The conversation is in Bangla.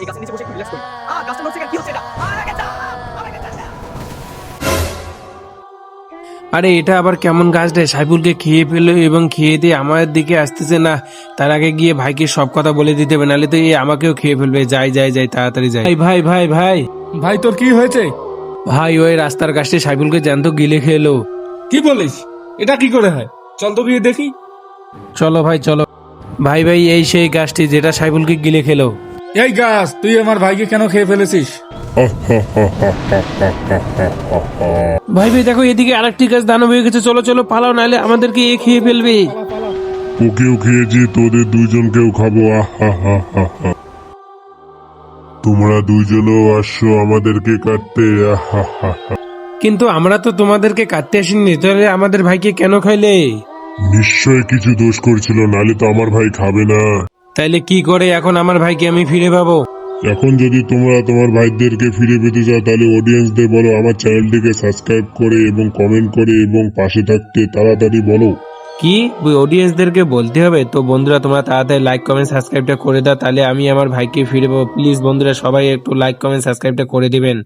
এই গাছের নিচে বসে একটু রিল্যাক্স করি। গাছটা নড়ছে কেন? কি হচ্ছে এটা? আগে যা! আমাকে যা! আরে এটা আবার কেমন গাছ রে? সাইফুলকে খেয়ে ফেললো এবং খেয়ে দিয়ে আমার দিকে আসতেছে না। তার আগে গিয়ে ভাইকে সব কথা বলে দিতে হবে, নাহলে তো আমাকেও খেয়ে ফেলবে। যাই যাই যাই, তাড়াতাড়ি যাই। ভাই ভাই ভাই ভাই ভাই তোর কি হয়েছে? ভাই, ওই রাস্তার গাছটি সাইফুলকে জ্যান্ত গিলে খেলো। কি বলিস? এটা কি করে হয়? চল তো গিয়ে দেখি। চলো ভাই চলো। ভাই ভাই, এই সেই গাছটি যেটা সাইফুলকে গিলে খেলো। এই গাছ, তুই আমার ভাইকে কেন খেয়ে ফেলেছিস? ভাই ভাই দেখো, এদিকে আরেকটি গাছ দানব হয়ে গেছে। চলো চলো পালাও, নাহলে আমাদেরকে এ খেয়ে ফেলবে। ওকেও খেয়েছি, তোদের দুইজনকেও খাবো। আহা হা হা হা। তোমরা দুইজনও আসছো আমাদেরকে কাটতে। আহা হা হা। কিন্তু আমরা তো তোমাদেরকে কাটতে আসিনি, তাহলে আমাদের ভাইকে কেন খাইলে? নিশ্চয় কিছু দোষ করছিল, নালে তো আমার ভাই খাবে না। তাইলে কি করে এখন আমার ভাইকে আমি ফিরে পাবো? এখন যদি তোমরা তোমার ভাইদেরকে ফিরে পেতে চাও, তাহলে অডিয়েন্সদের বলো আমার চ্যানেলটিকে সাবস্ক্রাইব করে এবং কমেন্ট করে এবং পাশে থাকতে তাড়াতাড়ি বলো। কি অডিয়েন্সদেরকে বলতে হবে? তো বন্ধুরা, তোমরা তাড়াতাড়ি লাইক কমেন্ট সাবস্ক্রাইবটা করে দাও, তাহলে আমি আমার ভাইকে ফিরে পাবো। প্লিজ বন্ধুরা, সবাই একটু লাইক কমেন্ট সাবস্ক্রাইবটা করে দিবেন।